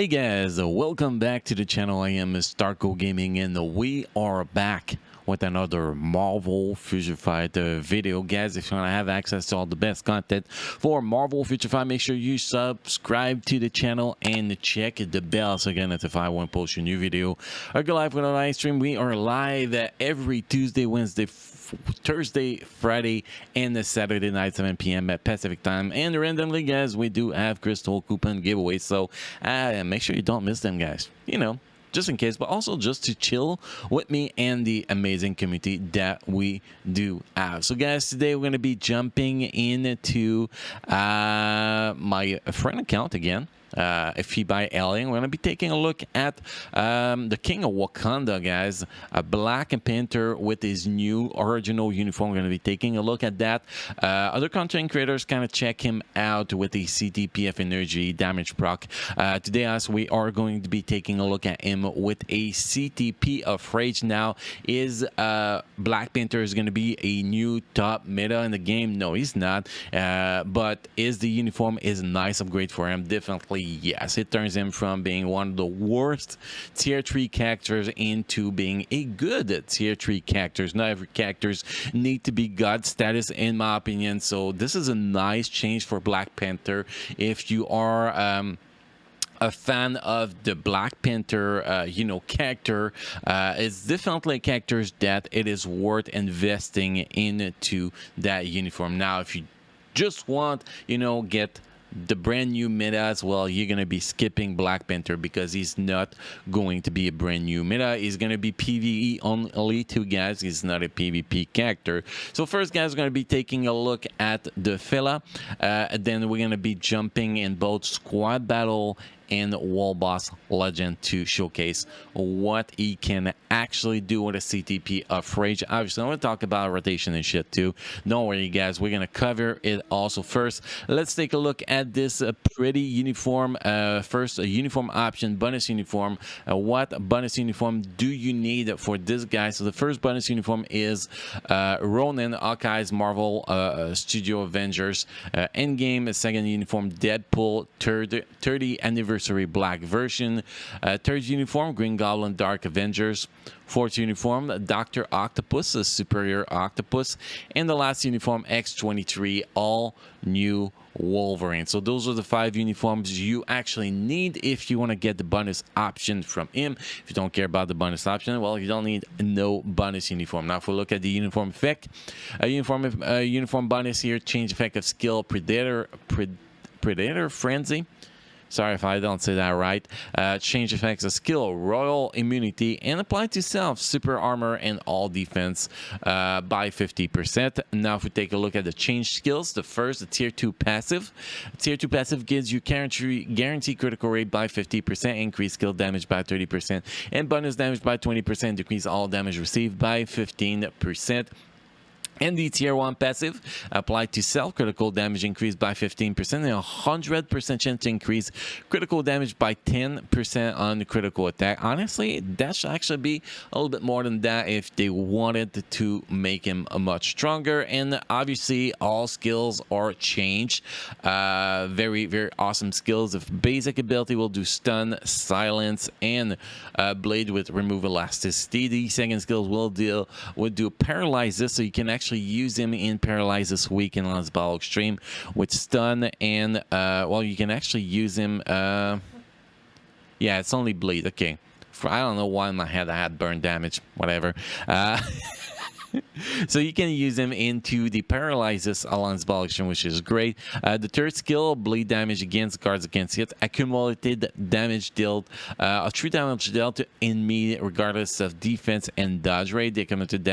Hey guys, welcome back to the channel. I am Mr. Gaming and we are back with another Marvel Future Fight video. Guys, if you want to have access to all the best content for Marvel Future Fight, make sure you subscribe to the channel and check the bell so you get notified when I post a new video. I go live with a live stream. We are live every Tuesday, Wednesday, Thursday, Friday, and Saturday night, 7 p.m. at Pacific time. And randomly, guys, we do have crystal coupon giveaways, so make sure you don't miss them, guys. You know, just in case, but also just to chill with me and the amazing community that we do have. So, guys, today we're going to be jumping into my friend account again. If he by Alien, we're going to be taking a look at the King of Wakanda, guys. Black Panther with his new original uniform. We're going to be taking a look at that. Other content creators kind of check him out with the CTPF energy damage proc. Today, as we are going to be taking a look at him with a CTP of Rage. Now, is Black Panther is going to be a new top meta in the game? No, he's not. But is the uniform is a nice upgrade for him? Definitely. Yes, it turns him from being one of the worst tier 3 characters into being a good tier 3 characters. Not every characters need to be god status, in my opinion. So this is a nice change for Black Panther. If you are a fan of the Black Panther, character, it's definitely characters that it is worth investing into that uniform. Now, if you just want, get the brand new meta as well, you're going to be skipping Black Panther because he's not going to be a brand new meta. He's going to be PvE only to guys. He's not a PvP character. So first, guys, we're going to be taking a look at the fella. Then we're going to be jumping in both squad battle and wall boss legend to showcase what he can actually do with a CTP of Rage. Obviously, I'm going to talk about rotation and shit too. Don't worry, guys. We're going to cover it also. First, let's take a look at this pretty uniform. First, a uniform option, bonus uniform. What bonus uniform do you need for this guy? So the first bonus uniform is Ronin, Hawkeye's Marvel Studio Avengers Endgame. Second uniform, Deadpool 30 anniversary black version. Third uniform, Green Goblin Dark Avengers. Fourth uniform, Dr. Octopus, a Superior Octopus. And the last uniform, X-23, all new Wolverine. So those are the 5 uniforms you actually need if you want to get the bonus option from him. If you don't care about the bonus option, well, you don't need no bonus uniform. Now, if we look at the uniform effect, uniform bonus here, change effect of skill, Predator Frenzy. Sorry if I don't say that right. Change effects of skill, royal immunity, and apply to self, super armor, and all defense by 50%. Now, if we take a look at the change skills, the first, the tier 2 passive. Tier 2 passive gives you guarantee critical rate by 50%, increase skill damage by 30%, and bonus damage by 20%, decrease all damage received by 15%. And the tier 1 passive, applied to self, critical damage increased by 15% and 100% chance to increase critical damage by 10% on critical attack. Honestly, that should actually be a little bit more than that if they wanted to make him much stronger. And obviously, all skills are changed. Very, very awesome skills. The basic ability will do stun, silence, and blade with remove elasticity. The second skills will do paralysis, so you can actually use him in Paralyze this week in Lance Ball Extreme with stun, and well, you can actually use him. Yeah, it's only bleed. Okay, I don't know why in my head I had burn damage. Whatever. So you can use him into the Paralyzes Alliance Ball Action, which is great. The third skill, bleed damage against guards against hit, accumulated damage dealt, true damage dealt to enemy regardless of defense and dodge rate. The accumulated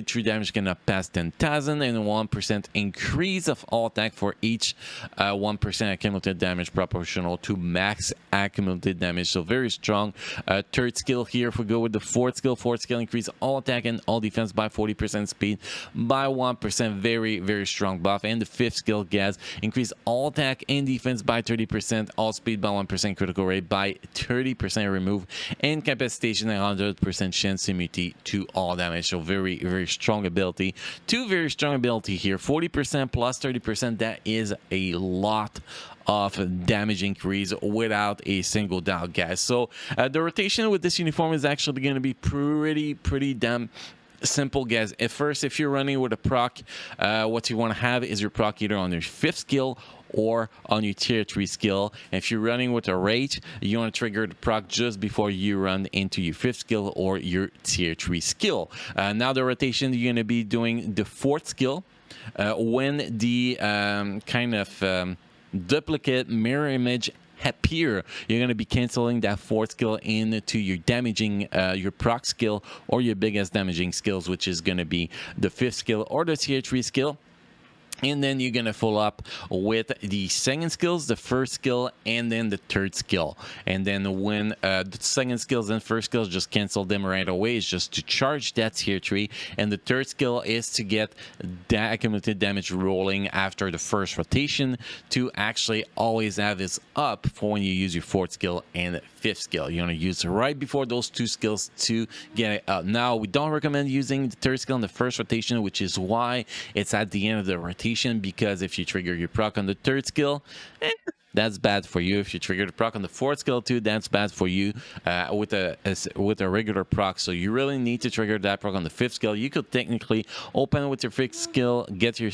true damage cannot pass 10,000, and 1% increase of all attack for each 1% accumulated damage proportional to max accumulated damage. So very strong. Third skill here, if we go with the fourth skill increase all attack and all defense defense by 40%, speed by 1%. Very, very strong buff. And the fifth skill, guys, increase all attack and defense by 30%, all speed by 1%, critical rate by 30% remove, and capacitation at 100% chance immunity to all damage. So very, very strong ability. Two very strong ability here. 40% plus 30%. That is a lot of damage increase without a single doubt, guys. So the rotation with this uniform is actually going to be pretty damn simple, guys. At first, if you're running with a proc, what you want to have is your proc either on your 5th skill or on your tier 3 skill. If you're running with a rage, you want to trigger the proc just before you run into your 5th skill or your tier 3 skill. Now the rotation, you're going to be doing the 4th skill when the duplicate mirror image appear. You're going to be canceling that 4th skill into your damaging your proc skill or your biggest damaging skills, which is going to be the 5th skill or the tier 3 skill. And then you're going to follow up with the second skills, the first skill, and then the third skill. And then when the second skills and first skills, just cancel them right away. It's just to charge that tier 3. And the third skill is to get that accumulated damage rolling after the first rotation to actually always have this up for when you use your 4th skill and 5th skill. You want to use it right before those 2 skills to get it up. Now, we don't recommend using the 3rd skill in the first rotation, which is why it's at the end of the rotation, because if you trigger your proc on the 3rd skill, that's bad for you. If you trigger the proc on the 4th skill too, that's bad for you with a regular proc. So you really need to trigger that proc on the 5th skill. You could technically open with your 5th skill, get your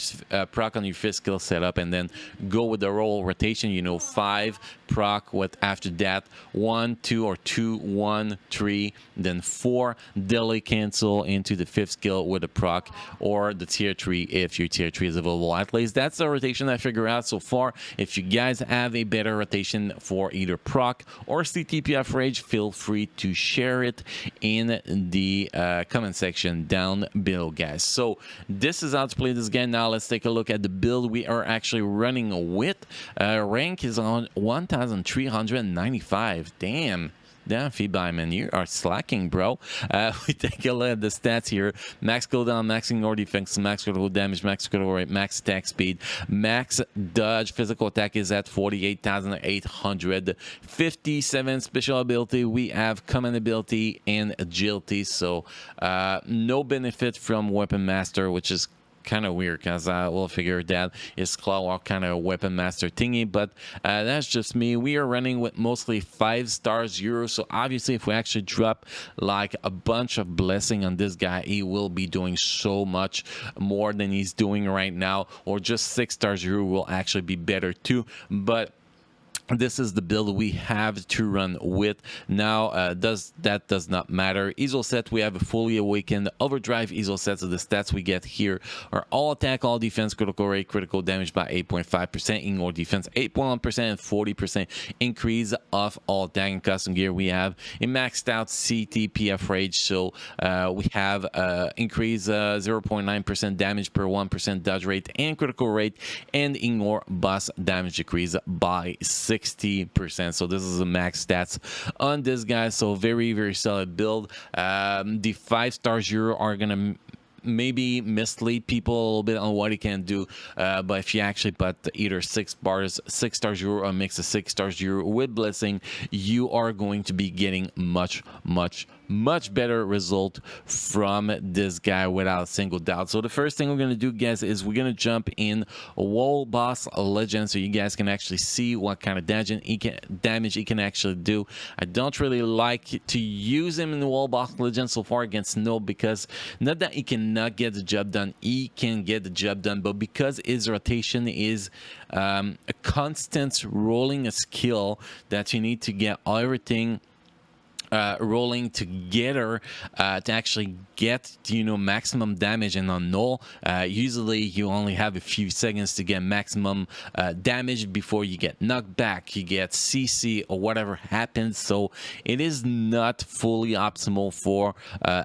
proc on your 5th skill set up, and then go with the roll rotation. You know, 5 proc with after that 1, 2, or 2, 1, 3, then 4 delay cancel into the 5th skill with a proc or the tier 3 if your tier 3 is available. At least that's the rotation I figured out so far. If you guys have a better rotation for either proc or CTPF rage, feel free to share it in the comment section down below, guys. So this is how to play this game. Now let's take a look at the build we are actually running with. Rank is on 1395. Damn, Feedback, man, you are slacking, bro. We take a look at the stats here. Max cooldown, max ignore defense, max critical damage, max critical rate, max attack speed, max dodge. Physical attack is at 48,800. 57 special ability. We have command ability and agility. So no benefit from weapon master, which is kind of weird because I will figure that is Clawwalk kind of weapon master thingy, but that's just me. We are running with mostly 5-star Euro, so obviously if we actually drop like a bunch of blessing on this guy, he will be doing so much more than he's doing right now, or just 6-star Euro will actually be better too. But this is the build we have to run with. Now does not matter. ESO set, we have a fully awakened overdrive ESO set. So the stats we get here are all attack, all defense, critical rate, critical damage by 8.5%, ignore defense 8.1%, and 40% increase of all attack. And custom gear, we have a maxed out CTPF rage. So we have increase 0.9% damage per 1% dodge rate and critical rate, and ignore boss damage decrease by 60%. So this is a max stats on this guy. So very, very solid build. The 5-star Euro are gonna maybe mislead people a little bit on what he can do, but if you actually put either 6-star Euro or mix a 6-star Euro with blessing, you are going to be getting much better result from this guy without a single doubt. So the first thing we're going to do, guys, is we're going to jump in Wall Boss Legend so you guys can actually see what kind of damage he can actually do. I don't really like to use him in the Wall Boss Legend so far against no, because not that he cannot get the job done, he can get the job done, but because his rotation is a constant rolling a skill that you need to get everything rolling together to actually get, you know, maximum damage. And on null, usually you only have a few seconds to get maximum damage before you get knocked back, you get CC or whatever happens. So it is not fully optimal for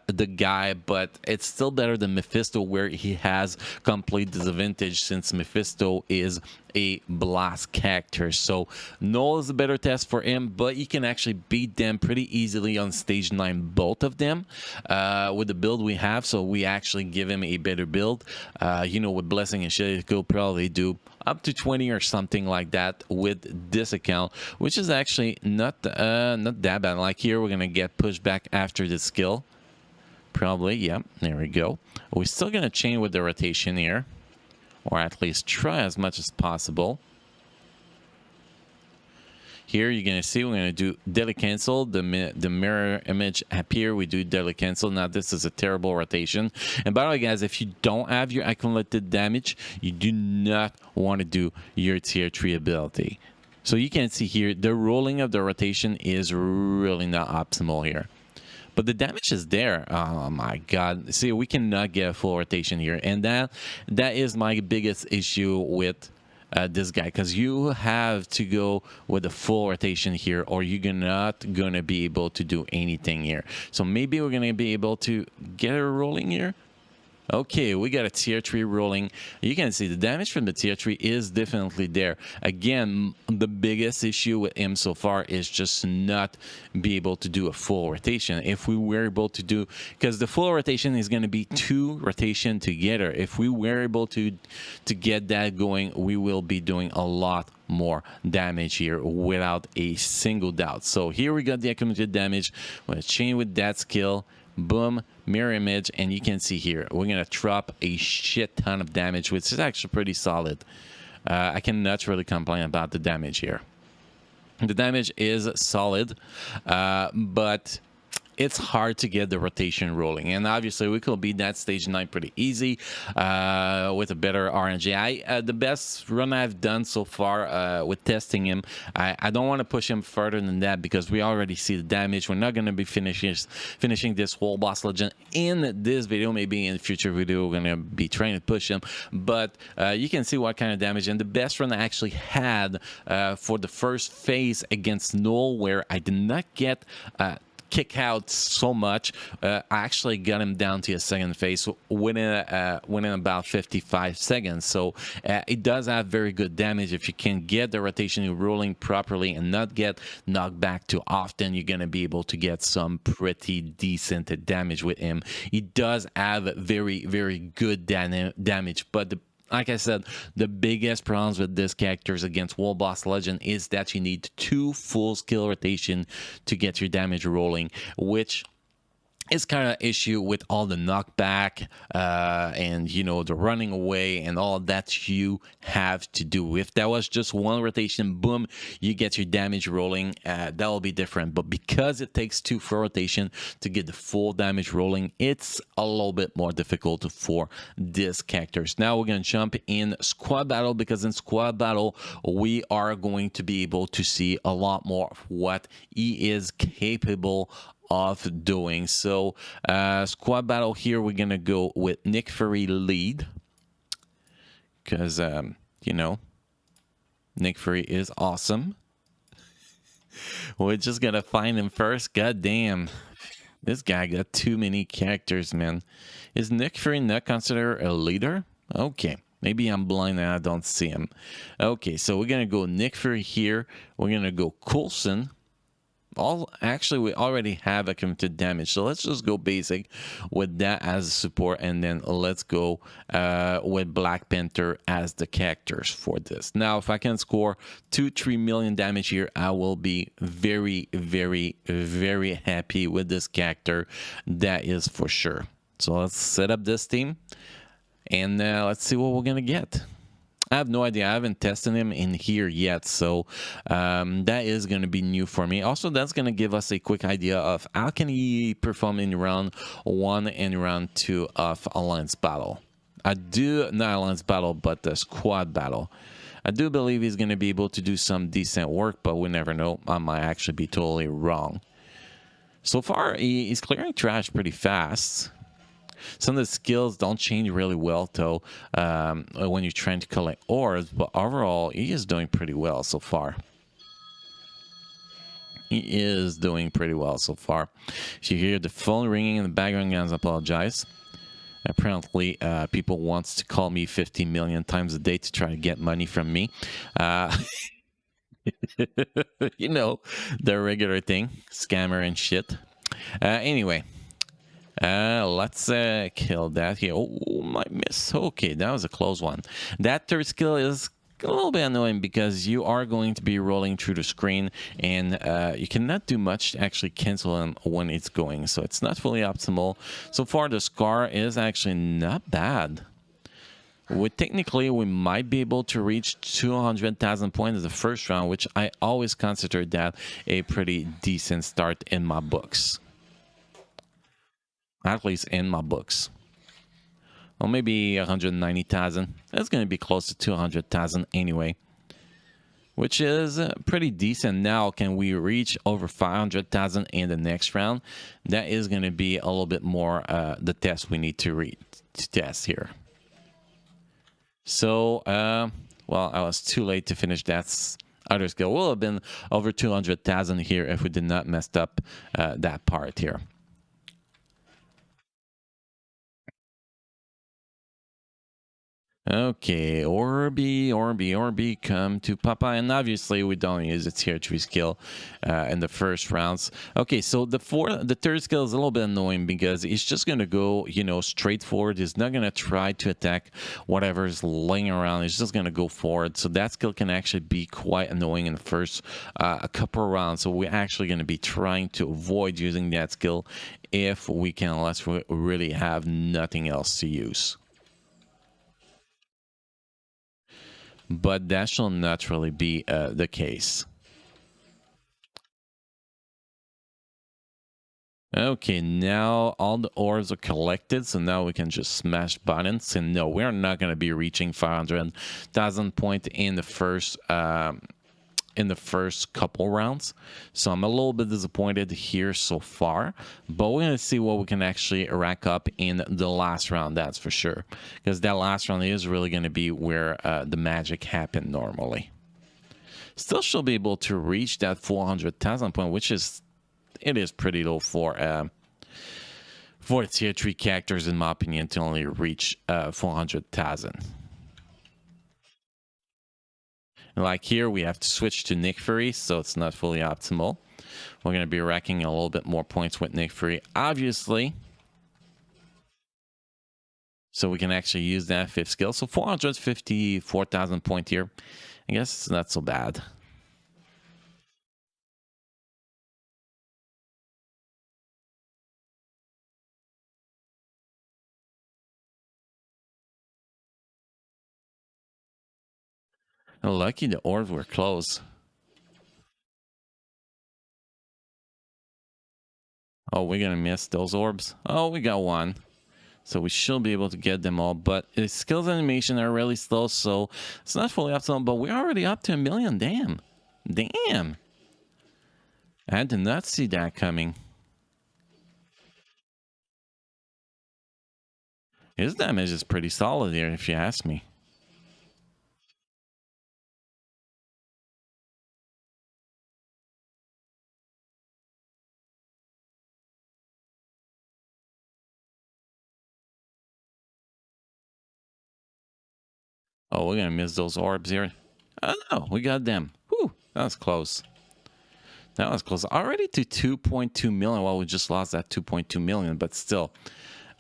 the guy, but it's still better than Mephisto, where he has complete disadvantage since Mephisto is a blast character. So null is a better test for him, but you can actually beat them pretty easy easily on stage 9, both of them, with the build we have. So we actually give him a better build. With Blessing and shit, he'll probably do up to 20 or something like that with this account, which is actually not that bad. Like here, we're going to get pushed back after the skill. Probably, yeah, there we go. We're still going to chain with the rotation here, or at least try as much as possible. Here you're going to see we're going to do daily cancel. The mirror image appear. We do daily cancel. Now this is a terrible rotation. And by the way, guys, if you don't have your accumulated damage, you do not want to do your tier 3 ability. So you can see here, the rolling of the rotation is really not optimal here. But the damage is there. Oh my god. See, we cannot get a full rotation here. And that is my biggest issue with this guy, because you have to go with a full rotation here, or you're not gonna be able to do anything here. So maybe we're gonna be able to get a rolling here. Okay, we got a tier 3 rolling. You can see the damage from the tier 3 is definitely there. Again, the biggest issue with him so far is just not be able to do a full rotation. If we were able to do, because the full rotation is going to be 2 rotation together. If we were able to get that going, we will be doing a lot more damage here without a single doubt. So here we got the accumulated damage. We're going to chain with that skill. Boom, mirror image, and you can see here we're gonna drop a shit ton of damage, which is actually pretty solid. I cannot really complain about the damage here. The damage is solid, but it's hard to get the rotation rolling, and obviously we could beat that stage 9 pretty easy with a better RNG. The best run I've done so far with testing him, I don't want to push him further than that, because we already see the damage. We're not going to be finishing this whole boss legend in this video. Maybe in the future video we're going to be trying to push him, but you can see what kind of damage. And the best run I actually had for the first phase against Null, where I did not get kick out so much, I actually got him down to a second phase within about 55 seconds. So it does have very good damage. If you can get the rotation rolling properly and not get knocked back too often, you're gonna be able to get some pretty decent damage with him. He does have very, very good damage, but like I said, the biggest problems with this characters against World Boss Legend is that you need 2 full skill rotation to get your damage rolling, which is kind of issue with all the knockback and the running away and all that you have to do. If that was just one rotation, boom, you get your damage rolling, that will be different. But because it takes 2 full rotation to get the full damage rolling, it's a little bit more difficult for these characters. Now we're going to jump in squad battle, because in squad battle we are going to be able to see a lot more of what he is capable of doing. So squad battle here, we're gonna go with Nick Fury lead, because Nick Fury is awesome. We're just gonna find him first. God damn, this guy got too many characters, man. Is Nick Fury not considered a leader? Okay, maybe I'm blind and I don't see him. Okay, so we're gonna go Nick Fury here. We're gonna go Coulson. Actually, we already have a committed damage, so let's just go basic with that as a support, and then let's go with Black Panther as the characters for this. Now, if I can score 2-3 million damage here, I will be very, very, very happy with this character. That is for sure. So let's set up this team, and let's see what we're gonna get. I have no idea. I haven't tested him in here yet, so that is going to be new for me. Also, that's going to give us a quick idea of how can he perform in round 1 and round 2 of Alliance Battle. Not Alliance Battle, but the squad battle. I do believe he's going to be able to do some decent work, but we never know. I might actually be totally wrong. So far, he's clearing trash pretty fast. Some of the skills don't change really well, though, when you're trying to collect ores, but overall, he is doing pretty well so far. He is doing pretty well so far. If you hear the phone ringing in the background, guys, I apologize. Apparently, people wants to call me 50 million times a day to try to get money from me. You know, the regular thing, scammer and shit. Anyway, let's kill that here. Oh, my miss. Okay, that was a close one. That third skill is a little bit annoying because you are going to be rolling through the screen and you cannot do much to actually cancel them when it's going. So it's not fully optimal. So far, the scar is actually not bad. Technically, we might be able to reach 200,000 points in the first round, which I always consider that a pretty decent start in my books. At least in my books. Or maybe 190,000. That's going to be close to 200,000 anyway. Which is pretty decent. Now, can we reach over 500,000 in the next round? That is going to be a little bit more the test we need to test here. So, well, I was too late to finish that other skill. Will have been over 200,000 here if we did not mess up that part here. Okay, Orby, come to Papa. And obviously, we don't use a tier 3 skill in the first rounds. Okay, so the third skill is a little bit annoying because it's just going to go, you know, straight forward. He's not going to try to attack whatever's laying around. He's just going to go forward. So that skill can actually be quite annoying in the first a couple of rounds. So we're actually going to be trying to avoid using that skill if we can, unless we really have nothing else to use. But that shall naturally be the case. Okay, now all the orbs are collected, so now we can just smash buttons. And no, we're not going to be reaching 500,000 points in the first couple rounds. So I'm a little bit disappointed here so far, but we're going to see what we can actually rack up in the last round, that's for sure. Because that last round is really going to be where the magic happened normally. Still should be able to reach that 400,000 point, which is, it is pretty low for tier 3 characters, in my opinion, to only reach 400,000. Like here, we have to switch to Nick Fury, so it's not fully optimal. We're going to be racking a little bit more points with Nick Fury, obviously. So we can actually use that fifth skill. So 454,000 points here. I guess it's not so bad. Lucky the orbs were close. Oh, we're going to miss those orbs. Oh, we got one. So we should be able to get them all. But his skills animation are really slow, so it's not fully optimal. But we're already up to 1 million. Damn. Damn. I did not see that coming. His damage is pretty solid here, if you ask me. Oh, we're going to miss those orbs here. Oh, no, we got them. Whew, that was close. That was close. Already to 2.2 million. Well, we just lost that 2.2 million, but still.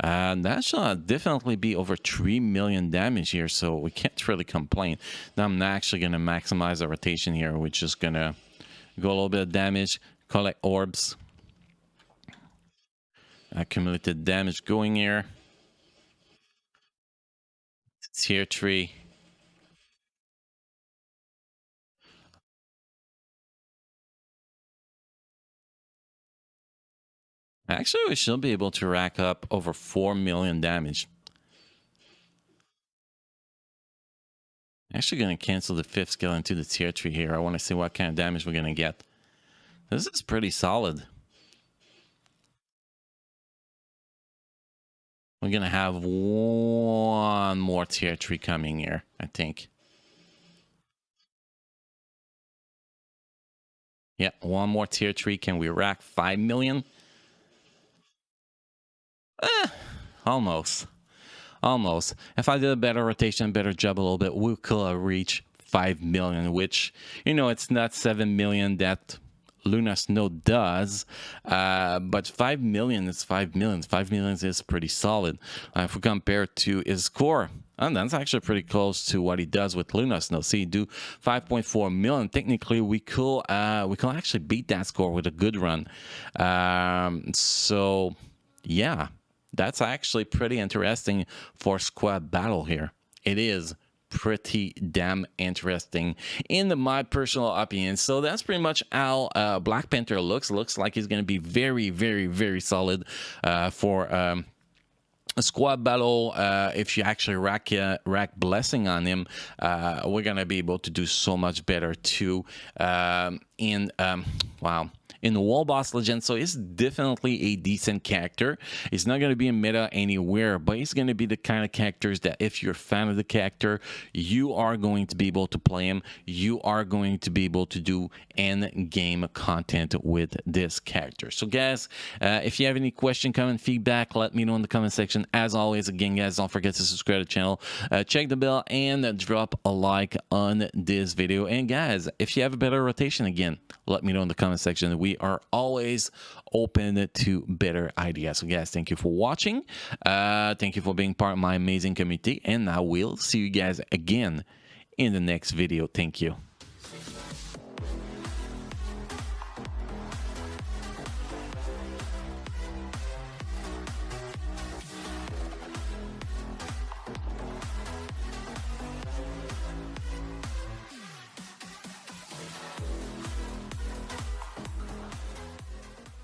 That shall definitely be over 3 million damage here, so we can't really complain. Now I'm not actually going to maximize the rotation here. We're just going to go a little bit of damage, collect orbs. Accumulated damage going here. Tier 3. Actually, we should be able to rack up over 4 million damage. Actually going to cancel the fifth skill into the tier 3 here. I want to see what kind of damage we're going to get. This is pretty solid. We're going to have one more tier 3 coming here, I think. Yeah, one more tier 3. Can we rack 5 million? Almost. Almost. If I did a better rotation, better job a little bit, we could reach 5 million, which, you know, it's not 7 million that Luna Snow does, but 5 million is 5 million. 5 million is pretty solid. If we compare to his score, and that's actually pretty close to what he does with Luna Snow. See, do 5.4 million. Technically, we could actually beat that score with a good run. So yeah, that's actually pretty interesting for squad battle here. It is pretty damn interesting in my personal opinion. So that's pretty much how Black Panther looks like he's going to be very, very, very solid for a squad battle. If you actually rack blessing on him, we're gonna be able to do so much better too. Wow, in the Wall Boss Legend. So he's definitely a decent character. He's not going to be in meta anywhere, but he's going to be the kind of characters that if you're a fan of the character, you are going to be able to play him. You are going to be able to do end-game content with this character. So guys, if you have any question, comment, feedback, let me know in the comment section. As always, again, guys, don't forget to subscribe to the channel, check the bell, and drop a like on this video. And guys, if you have a better rotation, again, let me know in the comment section. We are always open to better ideas. So guys, thank you for watching. Thank you for being part of my amazing community, and I will see you guys again in the next video. Thank you.